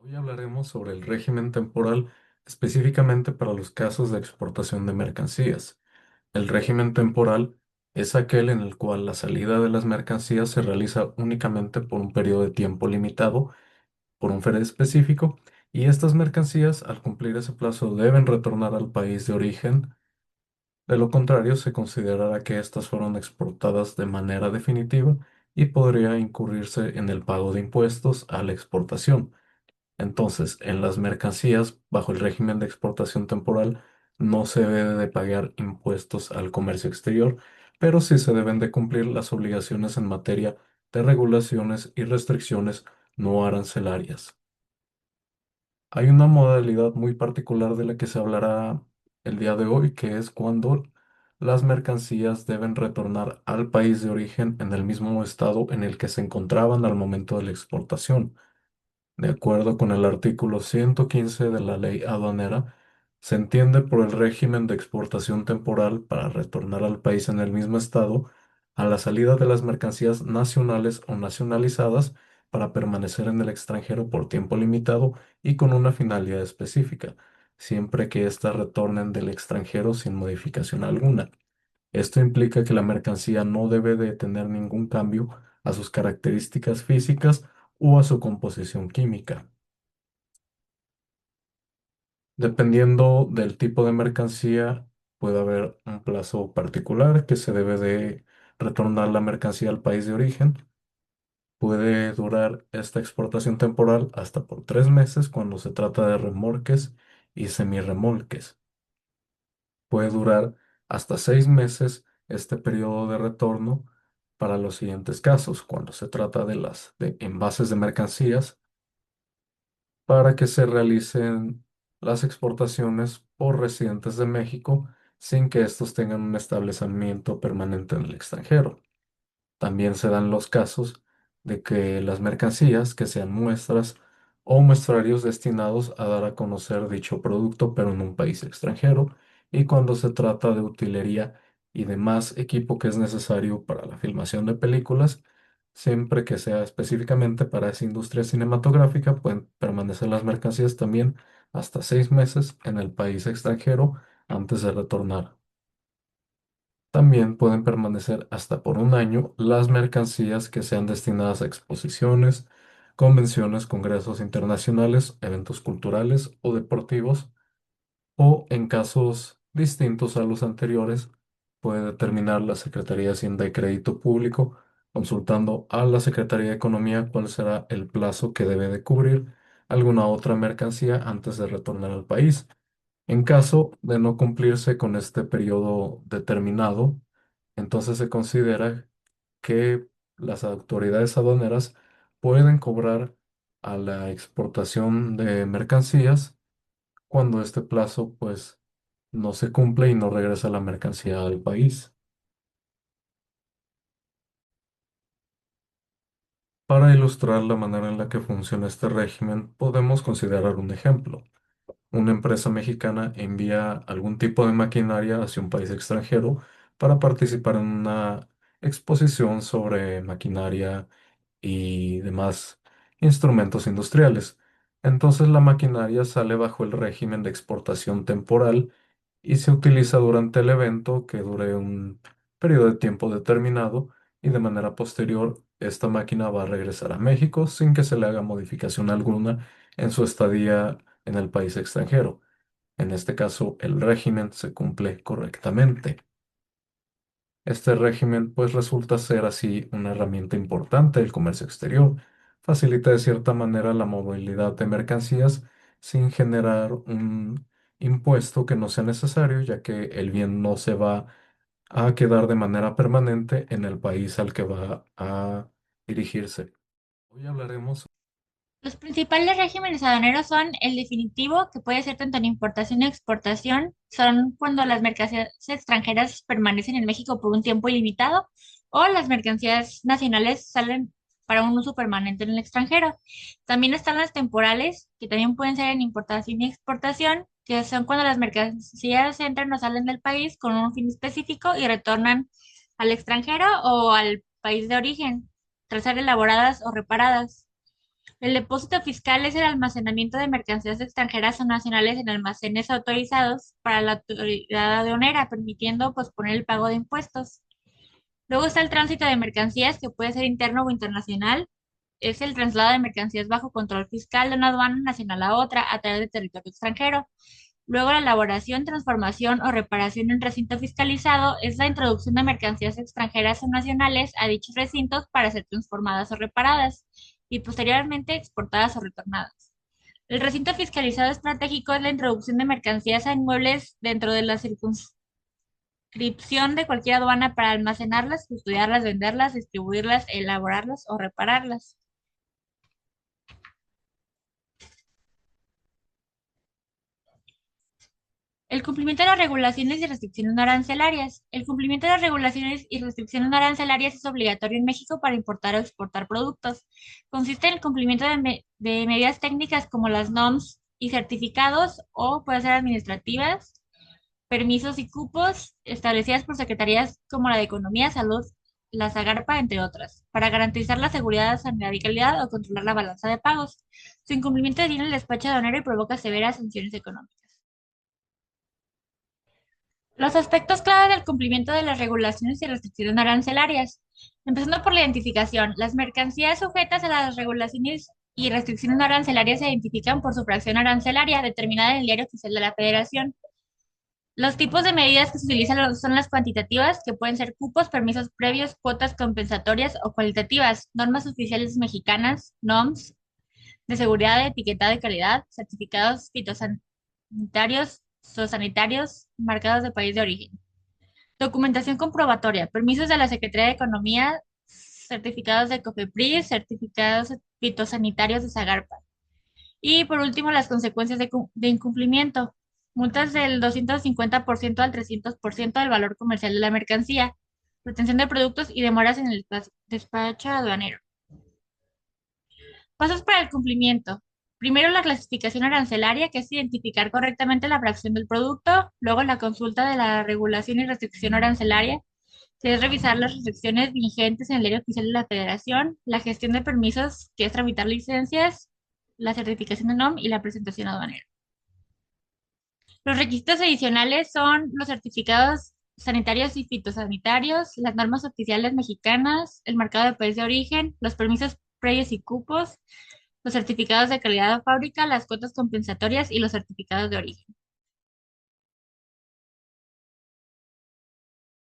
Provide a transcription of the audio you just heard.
Hoy hablaremos sobre el régimen temporal específicamente para los casos de exportación de mercancías. El régimen temporal es aquel en el cual la salida de las mercancías se realiza únicamente por un periodo de tiempo limitado, por un FED específico, y estas mercancías, al cumplir ese plazo, deben retornar al país de origen. De lo contrario, se considerará que éstas fueron exportadas de manera definitiva y podría incurrirse en el pago de impuestos a la exportación. Entonces, en las mercancías, bajo el régimen de exportación temporal, no se debe de pagar impuestos al comercio exterior, pero sí se deben de cumplir las obligaciones en materia de regulaciones y restricciones no arancelarias. Hay una modalidad muy particular de la que se hablará el día de hoy, que es cuando las mercancías deben retornar al país de origen en el mismo estado en el que se encontraban al momento de la exportación. De acuerdo con el artículo 115 de la ley aduanera, se entiende por el régimen de exportación temporal para retornar al país en el mismo estado a la salida de las mercancías nacionales o nacionalizadas para permanecer en el extranjero por tiempo limitado y con una finalidad específica, siempre que éstas retornen del extranjero sin modificación alguna. Esto implica que la mercancía no debe de tener ningún cambio a sus características físicas o a su composición química. Dependiendo del tipo de mercancía, puede haber un plazo particular que se debe de retornar la mercancía al país de origen. Puede durar esta exportación temporal hasta por 3 meses cuando se trata de remolques y semirremolques. Puede durar hasta 6 meses este periodo de retorno para los siguientes casos, cuando se trata de las de envases de mercancías para que se realicen las exportaciones por residentes de México sin que estos tengan un establecimiento permanente en el extranjero. También se dan los casos de que las mercancías, que sean muestras o muestrarios destinados a dar a conocer dicho producto, pero en un país extranjero, y cuando se trata de utilería y demás equipo que es necesario para la filmación de películas, siempre que sea específicamente para esa industria cinematográfica, pueden permanecer las mercancías también hasta 6 meses en el país extranjero antes de retornar. También pueden permanecer hasta por un año las mercancías que sean destinadas a exposiciones, convenciones, congresos internacionales, eventos culturales o deportivos, o en casos distintos a los anteriores, puede determinar la Secretaría de Hacienda y Crédito Público, consultando a la Secretaría de Economía cuál será el plazo que debe de cubrir alguna otra mercancía antes de retornar al país. En caso de no cumplirse con este periodo determinado, entonces se considera que las autoridades aduaneras pueden cobrar a la exportación de mercancías cuando este plazo pues no se cumple y no regresa la mercancía al país. Para ilustrar la manera en la que funciona este régimen, podemos considerar un ejemplo. Una empresa mexicana envía algún tipo de maquinaria hacia un país extranjero para participar en una exposición sobre maquinaria y demás instrumentos industriales. Entonces la maquinaria sale bajo el régimen de exportación temporal y se utiliza durante el evento que dure un periodo de tiempo determinado y de manera posterior esta máquina va a regresar a México sin que se le haga modificación alguna en su estadía en el país extranjero. En este caso, el régimen se cumple correctamente. Este régimen pues resulta ser así una herramienta importante del comercio exterior. Facilita de cierta manera la movilidad de mercancías sin generar un impuesto que no sea necesario, ya que el bien no se va a quedar de manera permanente en el país al que va a dirigirse. Hoy hablaremos. Los principales regímenes aduaneros son el definitivo, que puede ser tanto en importación y exportación, son cuando las mercancías extranjeras permanecen en México por un tiempo ilimitado, o las mercancías nacionales salen para un uso permanente en el extranjero. También están las temporales, que también pueden ser en importación y exportación, que son cuando las mercancías entran o salen del país con un fin específico y retornan al extranjero o al país de origen, tras ser elaboradas o reparadas. El depósito fiscal es el almacenamiento de mercancías extranjeras o nacionales en almacenes autorizados para la autoridad aduanera, permitiendo posponer el pago de impuestos. Luego está el tránsito de mercancías, que puede ser interno o internacional. Es el traslado de mercancías bajo control fiscal de una aduana nacional a otra a través de territorio extranjero. Luego, la elaboración, transformación o reparación en recinto fiscalizado es la introducción de mercancías extranjeras o nacionales a dichos recintos para ser transformadas o reparadas y posteriormente exportadas o retornadas. El recinto fiscalizado estratégico es la introducción de mercancías a inmuebles dentro de la circunscripción de cualquier aduana para almacenarlas, custodiarlas, venderlas, distribuirlas, elaborarlas o repararlas. El cumplimiento de las regulaciones y restricciones no arancelarias. El cumplimiento de las regulaciones y restricciones no arancelarias es obligatorio en México para importar o exportar productos. Consiste en el cumplimiento de medidas técnicas como las NOMS y certificados o puede ser administrativas, permisos y cupos establecidas por secretarías como la de Economía, Salud, la Zagarpa, entre otras, para garantizar la seguridad, sanidad y calidad o controlar la balanza de pagos. Su incumplimiento detiene el despacho aduanero y provoca severas sanciones económicas. Los aspectos clave del cumplimiento de las regulaciones y restricciones arancelarias. Empezando por la identificación. Las mercancías sujetas a las regulaciones y restricciones arancelarias se identifican por su fracción arancelaria determinada en el Diario Oficial de la Federación. Los tipos de medidas que se utilizan son las cuantitativas, que pueden ser cupos, permisos previos, cuotas compensatorias o cualitativas, normas oficiales mexicanas, NOMS, de seguridad, de etiquetado de calidad, certificados fitosanitarios, zoosanitarios, marcados de país de origen. Documentación comprobatoria, permisos de la Secretaría de Economía, certificados de COFEPRIS, certificados fitosanitarios de Zagarpa. Y por último, las consecuencias de incumplimiento. Multas del 250% al 300% del valor comercial de la mercancía, retención de productos y demoras en el despacho aduanero. Pasos para el cumplimiento. Primero, la clasificación arancelaria, que es identificar correctamente la fracción del producto. Luego, la consulta de la regulación y restricción arancelaria, que es revisar las restricciones vigentes en el Diario Oficial de la Federación. La gestión de permisos, que es tramitar licencias. La certificación de NOM y la presentación aduanera. Los requisitos adicionales son los certificados sanitarios y fitosanitarios, las normas oficiales mexicanas, el marcado de país de origen, los permisos previos y cupos, los certificados de calidad de fábrica, las cuotas compensatorias y los certificados de origen.